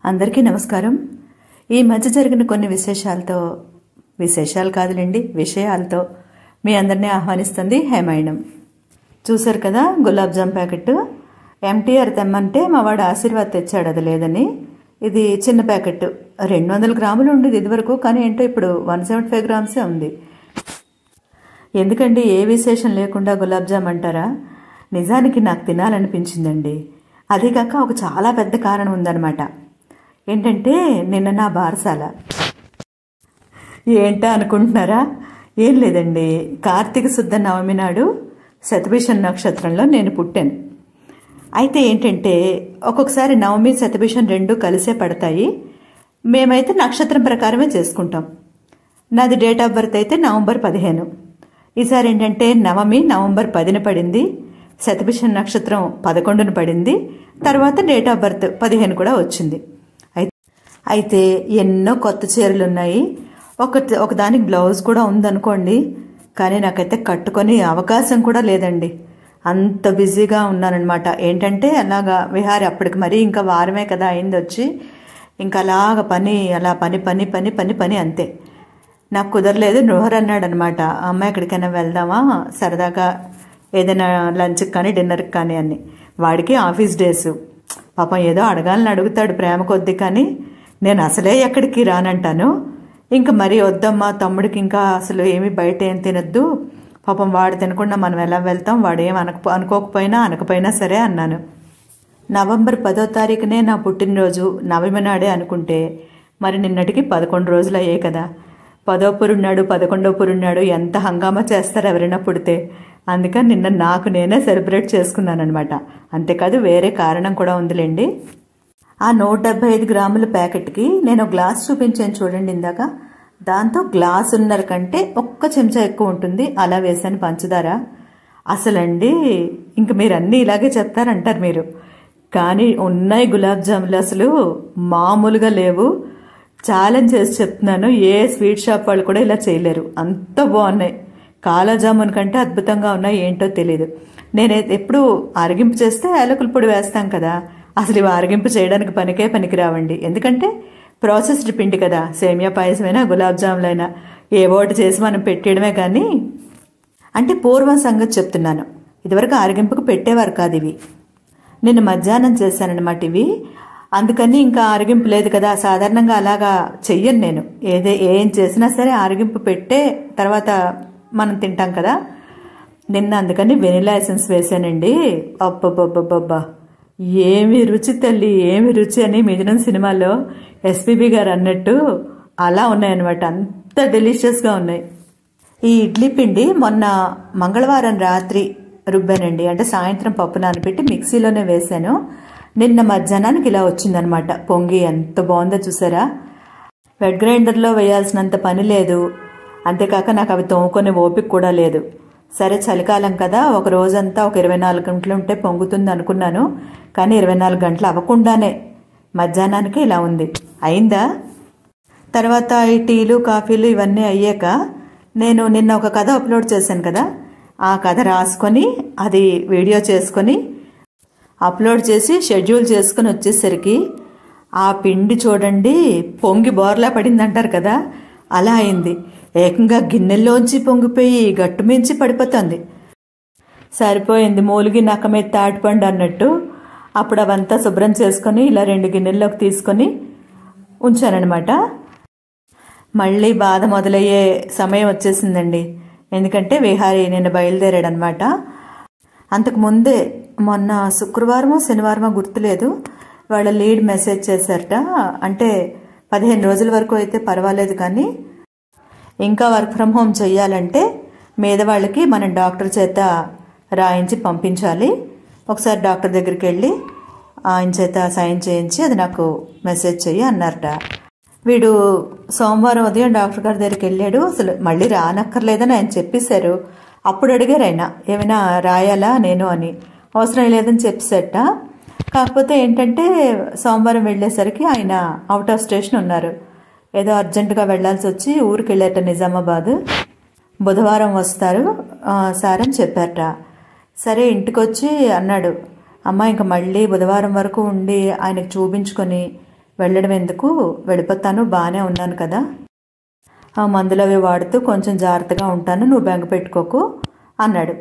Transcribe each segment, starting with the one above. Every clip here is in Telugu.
అందరికీ నమస్కారం. ఈ మధ్య జరిగిన కొన్ని విశేషాలు కాదులేండి, విషయాలతో మీ అందరినీ ఆహ్వానిస్తుంది హేమాయణం. చూశారు కదా, గులాబ్ జామ్ ప్యాకెట్ ఎంటీఆర్ తెమ్మంటే మా వాడు ఆశీర్వాద్ తెచ్చాడు, అది లేదని. ఇది చిన్న ప్యాకెట్ 200 గ్రాములు ఉండేది ఇదివరకు, కానీ ఏంటో ఇప్పుడు 175 గ్రామ్సే ఉంది. ఎందుకండి ఏ విశేషం లేకుండా గులాబ్ జామ్ అంటారా? నిజానికి నాకు తినాలనిపించిందండి. అదే కాక ఒక చాలా పెద్ద కారణం ఉందన్నమాట. ఏంటంటే నిన్న నా బారసాల. ఏంటా అనుకుంటున్నారా? ఏం లేదండి, కార్తీక శుద్ధ నవమి నాడు శతభిషం నక్షత్రంలో నేను పుట్టాను. అయితే ఏంటంటే ఒక్కొక్కసారి నవమి శతభిషం 2 కలిసే పడతాయి. మేమైతే నక్షత్రం ప్రకారమే చేసుకుంటాం. నాది డేట్ ఆఫ్ బర్త్ అయితే నవంబర్ 15. ఈసారి ఏంటంటే నవమి నవంబర్ 10న పడింది, శతభిషం నక్షత్రం 11న పడింది, తర్వాత డేట్ ఆఫ్ బర్త్ 15 కూడా వచ్చింది. అయితే ఎన్నో కొత్త చీరలు ఉన్నాయి, ఒకదానికి బ్లౌజ్ కూడా ఉందనుకోండి, కానీ నాకైతే కట్టుకొని అవకాశం కూడా లేదండి. అంత బిజీగా ఉన్నానన్నమాట. ఏంటంటే అలాగా విహారీ అప్పటికి మరీ ఇంకా వారమే కదా అయింది వచ్చి, ఇంకా అలాగ పని అంతే. నాకు కుదరలేదు. నృహర్ అన్నాడు అనమాట, అమ్మాయి ఎక్కడికైనా వెళ్దామా సరదాగా, ఏదైనా లంచ్కి కానీ డిన్నర్కి కానీ అని. వాడికి ఆఫీస్ డేస్, పాపం ఏదో అడగాలని అడుగుతాడు ప్రేమ కొద్ది, కానీ నేను అసలే ఎక్కడికి రానంటాను. ఇంకా మరీ వద్దమ్మా, తమ్ముడికి ఇంకా అసలు ఏమీ బయట ఏం తినొద్దు, పాపం వాడు తినకుండా మనం ఎలా వెళ్తాం, వాడు ఏం అనకపోయినా సరే అన్నాను. నవంబర్ 10వ తారీఖునే నా పుట్టినరోజు, నవమి నాడే అనుకుంటే మరి నిన్నటికి 11 రోజులు అయ్యాయి కదా. 10వ పురున్నాడు 11వ పురున్నాడు ఎంత హంగామా చేస్తారు ఎవరైనా పుడితే. అందుకని నిన్న నాకు నేనే సెలబ్రేట్ చేసుకున్నానమాట. అంతేకాదు వేరే కారణం కూడా ఉందిలేండి. ఆ 175 గ్రాముల ప్యాకెట్కి నేను గ్లాస్ చూపించాను చూడండి ఇందాక, దాంతో గ్లాసున్నర కంటే ఒక్క చెంచా ఎక్కువ ఉంటుంది. అలా వేసాను పంచదార. అసలండి ఇంక మీరు అన్నీ ఇలాగే చెప్తారంటారు మీరు, కానీ ఉన్నాయి గులాబ్ జాములు అసలు మామూలుగా లేవు. ఛాలెంజ్ చేసి చెప్తున్నాను, ఏ స్వీట్ షాప్ వాళ్ళు కూడా ఇలా చేయలేరు, అంత బాగున్నాయి. కాలా జామున్ కంటే అద్భుతంగా ఉన్నాయి. ఏంటో తెలీదు. నేను ఎప్పుడు అరగింపు చేస్తే యాలకుల పొడి వేస్తాం కదా, అసలు ఇవి అరగింపు చేయడానికి పనికి రావండి. ఎందుకంటే ప్రాసెస్డ్ పిండి కదా, సేమియా పాయసమైనా గులాబ్ జాములైనా ఏవోటి చేసి మనం పెట్టేయడమే. కానీ అంటే పూర్వం సంగతి చెప్తున్నాను, ఇదివరకు అరగింపుకు పెట్టేవారు కాదు ఇవి. నిన్న మధ్యాహ్నం చేశానన్నమాట ఇవి. అందుకని ఇంకా అరగింపు లేదు కదా, సాధారణంగా అలాగా చెయ్యను నేను. ఏం చేసినా సరే అరగింపు పెట్టే తర్వాత మనం తింటాం కదా. నిన్న అందుకని వెనిలా ఎసెన్స్ వేసానండి. అబ్బబ్బబ్బబ్బబ్బా, ఏమి రుచి తల్లి, ఏమి రుచి అని మిథునం సినిమాలో ఎస్పీబీ గారు అన్నట్టు అలా ఉన్నాయన్నమాట. అంత డెలిషియస్గా ఉన్నాయి. ఈ ఇడ్లీ పిండి మొన్న మంగళవారం రాత్రి రుబ్బానండి. అంటే సాయంత్రం పప్పు నానబెట్టి మిక్సీలోనే వేసాను. నిన్న మధ్యాహ్నానికి ఇలా వచ్చిందనమాట పొంగి. ఎంత బాగుందో చూసారా. వెట్ గ్రైండర్లో వేయాల్సినంత పని లేదు, అంతేకాక నాకు అవి తోముకునే ఓపిక కూడా లేదు. సరే చలికాలం కదా, ఒక రోజంతా ఒక 24 గంటలు ఉంటే పొంగుతుంది అనుకున్నాను, కానీ 24 గంటలు అవ్వకుండానే మధ్యాహ్నానికి ఇలా ఉంది. అయిందా? తర్వాత ఈ టీలు కాఫీలు ఇవన్నీ అయ్యాక నేను నిన్న ఒక కథ అప్లోడ్ చేశాను కదా, ఆ కథ రాసుకొని అది వీడియో చేసుకొని అప్లోడ్ చేసి షెడ్యూల్ చేసుకుని వచ్చేసరికి ఆ పిండి చూడండి పొంగి బోర్లా పడింది అంటారు కదా, అలా అయింది. ఏకంగా గిన్నెల్లోంచి పొంగిపోయి గట్టు మించి పడిపోతుంది. సరిపోయింది, మూలిగి నక్క మీద తాటిపండు అన్నట్టు. అప్పుడు అవంతా శుభ్రం చేసుకొని ఇలా 2 గిన్నెల్లోకి తీసుకొని ఉంచానన్నమాట. మళ్ళీ బాధ మొదలయ్యే సమయం వచ్చేసిందండి. ఎందుకంటే విహారీ నిన్న బయలుదేరాడనమాట. అంతకుముందే మొన్న శుక్రవారమో శనివారమో గుర్తులేదు, వాళ్ళ లీడ్ మెసేజ్ చేశారట. అంటే 15 రోజుల వరకు అయితే పర్వాలేదు, కానీ ఇంకా వర్క్ ఫ్రమ్ హోమ్ చెయ్యాలంటే పేదవాళ్ళకి మనం డాక్టర్ చేత రాయించి పంపించాలి. ఒకసారి డాక్టర్ దగ్గరికి వెళ్ళి ఆయన చేత సైన్ చేయించి అది నాకు మెసేజ్ చెయ్యి అన్నారట. వీడు సోమవారం ఉదయం డాక్టర్ గారి దగ్గరికి వెళ్ళాడు. అసలు మళ్ళీ రానక్కర్లేదని ఆయన చెప్పేశారు. అప్పుడు అడిగారు ఆయన, ఏమైనా రాయాలా నేను అని. అవసరం లేదని చెప్పేసట. కాకపోతే ఏంటంటే సోమవారం వెళ్ళేసరికి ఆయన అవుట్ ఆఫ్ స్టేషన్ ఉన్నారు. ఏదో అర్జెంటుగా వెళ్లాల్సి వచ్చి ఊరికి వెళ్ళారట నిజామాబాద్. బుధవారం వస్తారు సార్ అని చెప్పారట. సరే ఇంటికి వచ్చి అన్నాడు, అమ్మ ఇంకా మళ్ళీ బుధవారం వరకు ఉండి ఆయనకు చూపించుకొని వెళ్ళడం ఎందుకు, వెళ్ళిపోతాను, బాగానే ఉన్నాను కదా, ఆ మందులు అవి వాడుతూ కొంచెం జాగ్రత్తగా ఉంటాను, నువ్వు బెంగ పెట్టుకోకు అన్నాడు.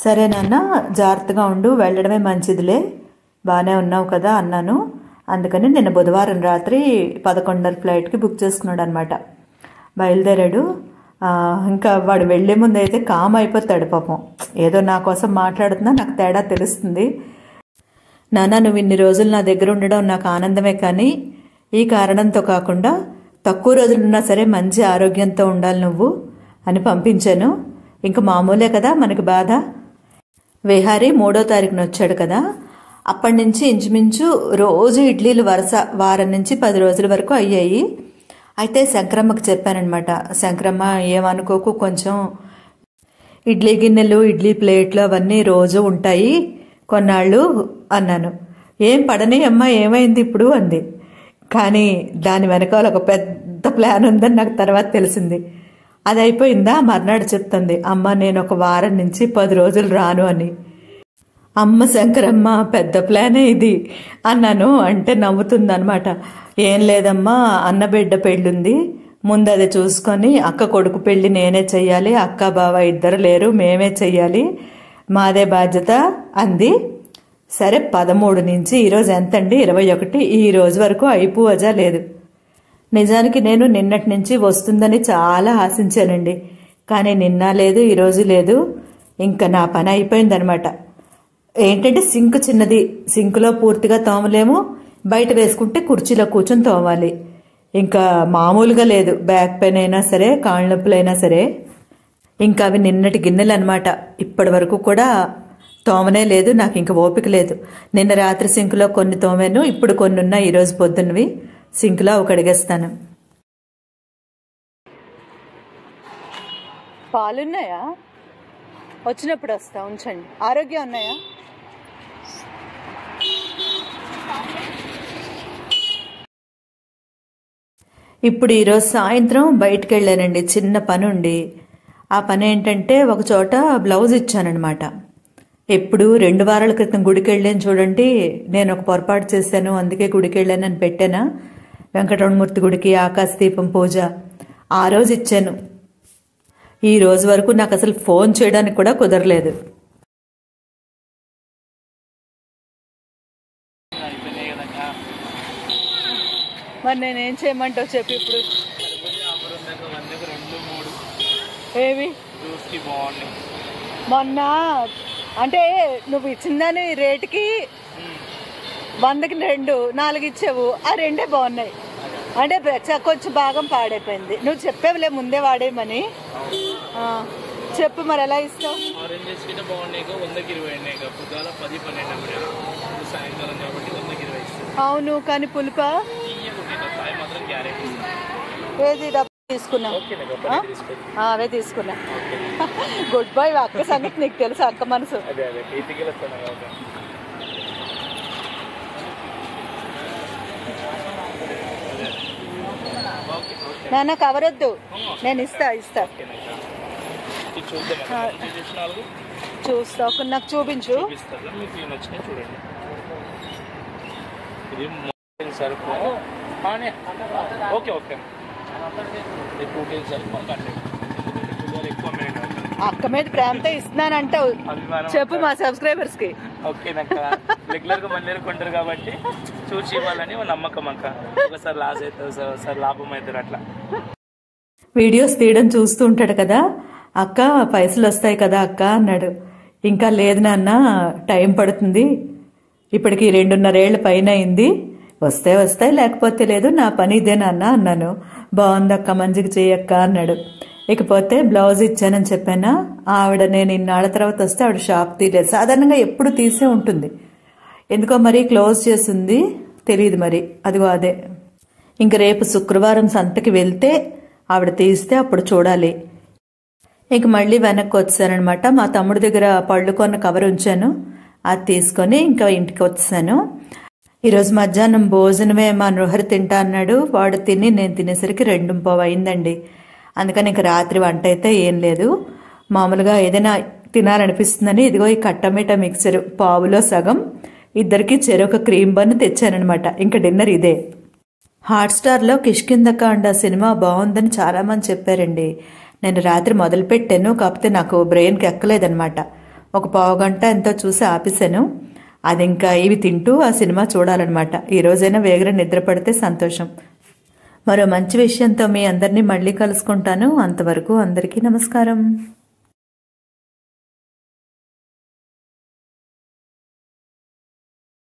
సరే నాన్న, జాగ్రత్తగా ఉండు, వెళ్ళడమే మంచిదిలే, బాగానే ఉన్నావు కదా అన్నాను. అందుకని నిన్న బుధవారం రాత్రి 11:30 ఫ్లైట్కి బుక్ చేసుకున్నాడు అనమాట. బయలుదేరాడు. ఇంకా వాడు వెళ్లే ముందు అయితే కామ్ అయిపోతాడు పాపం. ఏదో నా కోసం మాట్లాడుతున్నా, నాకు తేడా తెలుస్తుంది. నాన్న, నువ్వు ఇన్ని రోజులు నా దగ్గర ఉండడం నాకు ఆనందమే, కానీ ఈ కారణంతో కాకుండా తక్కువ రోజులున్నా సరే మంచి ఆరోగ్యంతో ఉండాలి నువ్వు అని పంపించాను. ఇంకా మామూలే కదా మనకి బాధ. విహారీ 3వ తారీఖున వచ్చాడు కదా, అప్పటి నుంచి ఇంచుమించు రోజు ఇడ్లీలు వరుస వారం నుంచి 10 రోజుల వరకు అయ్యాయి. అయితే శంకరమ్మకి చెప్పానమాట. శంకరమ్మ, ఏమనుకోకు, కొంచెం ఇడ్లీ గిన్నెలు, ఇడ్లీ ప్లేట్లు అవన్నీ రోజు ఉంటాయి కొన్నాళ్ళు అన్నాను. ఏం పడని అమ్మా, ఏమైంది ఇప్పుడు అంది. కానీ దాని వెనకాల ఒక పెద్ద ప్లాన్ ఉందని నాకు తర్వాత తెలిసింది. అది అయిపోయిందా, మర్నాడు చెప్తుంది, అమ్మ నేను ఒక వారం నుంచి 10 రోజులు రాను అని. అమ్మ శంకరమ్మ, పెద్ద ప్లానే ఇది అన్నాను. అంటే నవ్వుతుందనమాట. ఏం లేదమ్మా, అన్నబిడ్డ పెళ్ళుంది, ముందు అది చూసుకొని అక్క కొడుకు పెళ్లి నేనే చెయ్యాలి, అక్క బావ ఇద్దరు లేరు, మేమే చెయ్యాలి, మాదే బాధ్యత అంది. సరే 13 నుంచి ఈరోజు ఎంతండి, 21, ఈ రోజు వరకు అయిపోవజా లేదు. నిజానికి నేను నిన్నటి నుంచి వస్తుందని చాలా ఆశించానండి, కానీ నిన్న లేదు, ఈరోజు లేదు. ఇంకా నా పని అయిపోయిందనమాట. ఏంటంటే సింక్ చిన్నది, సింకులో పూర్తిగా తోమలేము, బయట వేసుకుంటే కుర్చీలో కూర్చొని తోమాలి. ఇంకా మామూలుగా లేదు, బ్యాక్ పెయిన్ అయినా సరే, కాళ్ళ నొప్పులైనా సరే. ఇంకా అవి నిన్నటి గిన్నెలు అనమాట. ఇప్పటి వరకు కూడా తోమనే లేదు, నాకు ఇంకా ఓపిక లేదు. నిన్న రాత్రి సింకులో కొన్ని తోమాను, ఇప్పుడు కొన్ని ఉన్నాయి, ఈరోజు పొద్దున్నవి సింకులో ఒక అడిగేస్తాను. పాలున్నాయా? వచ్చినప్పుడు వస్తా, ఉంచండి. ఆరోగ్యం ఉన్నాయా? ఇప్పుడు ఈరోజు సాయంత్రం బయటకు వెళ్ళానండి, చిన్న పని ఉండి. ఆ పని ఏంటంటే ఒక చోట బ్లౌజ్ ఇచ్చానమాట. ఎప్పుడు 2 వారాల క్రితం గుడికి వెళ్ళాను చూడండి, నేను ఒక పొరపాటు చేశాను, అందుకే గుడికి వెళ్ళానని పెట్టానా, వెంకటరమణమూర్తి గుడికి ఆకాశదీపం పూజ. ఆ రోజు ఇచ్చాను. ఈ రోజు వరకు నాకు అసలు ఫోన్ చేయడానికి కూడా కుదరలేదు. మరి నేనేం చేయమంటావు చెప్పి ఇప్పుడు? ఏవి మొన్న అంటే నువ్వు ఇచ్చిందని రేటుకి 100కి 2, 4 ఇచ్చావు. ఆ 2 బాగున్నాయి. అంటే కొంచెం భాగం పాడైపోయింది. నువ్వు చెప్పేవిలే ముందే వాడేయమని. చెప్పు మరి ఎలా ఇస్తావు? అవును, కానీ పులుప ఏది డబ్బు తీసుకున్నా? అవే తీసుకున్నా. Good boy. అక్క సంగతి నీకు తెలుసు, అక్క మనసు. నాన్న కవరొద్దు, నేను ఇస్తా. చూస్తా, ఒక నాకు చూపించు. అక్క మీద ప్రేమతో ఇస్తున్నానంటావు, చెప్పు మా సబ్స్క్రైబర్స్ కి. రెగ్యులర్ గా మళ్ళీ కొంటారు కాబట్టి చూసి ఇవ్వాలని నమ్మకం అక్క. ఒకసారి లాస్ అవుతుంది, ఒకసారి లాభం అవుతారు. అట్లా వీడియోస్ తీయడం చూస్తూ ఉంటాడు కదా, అక్క పైసలు వస్తాయి కదా అక్క అన్నాడు. ఇంకా లేదు నాన్న, టైం పడుతుంది, ఇప్పటికి 2.5 ఏళ్ల పైన అయింది, వస్తాయి లేకపోతే లేదు, నా పని ఇదే నాన్న అన్నాను. బాగుందక్క, మంచిగా చేయక్క అన్నాడు. ఇకపోతే బ్లౌజ్ ఇచ్చానని చెప్పానా, ఆవిడ నేను ఇన్నాళ్ళ తర్వాత వస్తే ఆవిడ షాప్ తీయలేదు. సాధారణంగా ఎప్పుడు తీసే ఉంటుంది, ఎందుకో మరి క్లోజ్ చేసింది తెలియదు మరి. అదిగో అదే. ఇంక రేపు శుక్రవారం సంతకి వెళ్తే ఆవిడ తీస్తే అప్పుడు చూడాలి. ఇంక మళ్ళీ వెనక్కి వచ్చానమాట. మా తమ్ముడి దగ్గర పళ్ళు కొన్న కవర్ ఉంచాను, అది తీసుకొని ఇంకా ఇంటికి వచ్చాను. ఈరోజు మధ్యాహ్నం భోజనమే మా నృహరి తింటా అన్నాడు. వాడు తిని నేను తినేసరికి 2:15 అయిందండి. అందుకని ఇంక రాత్రి వంట అయితే ఏం లేదు. మామూలుగా ఏదైనా తినాలనిపిస్తుందని ఇదిగో ఈ కట్టమిట మిక్చర్ పావులో సగం ఇద్దరికి చెరొక క్రీమ్ బన్ తెచ్చానమాట. ఇంకా డిన్నర్ ఇదే. హాట్స్టార్లో కిష్కింధకాండ సినిమా బాగుందని చాలామంది చెప్పారండి. నేను రాత్రి మొదలుపెట్టాను, కాకపోతే నాకు బ్రెయిన్కి ఎక్కలేదనమాట. ఒక పావుగంట ఎంతో చూసి ఆపేశాను. అది ఇంకా ఇవి తింటూ ఆ సినిమా చూడాలన్నమాట. ఈ రోజైనా వేగర నిద్ర పడితే సంతోషం. మరో మంచి విషయంతో మీ అందరినీ మళ్ళీ కలుసుకుంటాను. అంతవరకు అందరికీ నమస్కారం.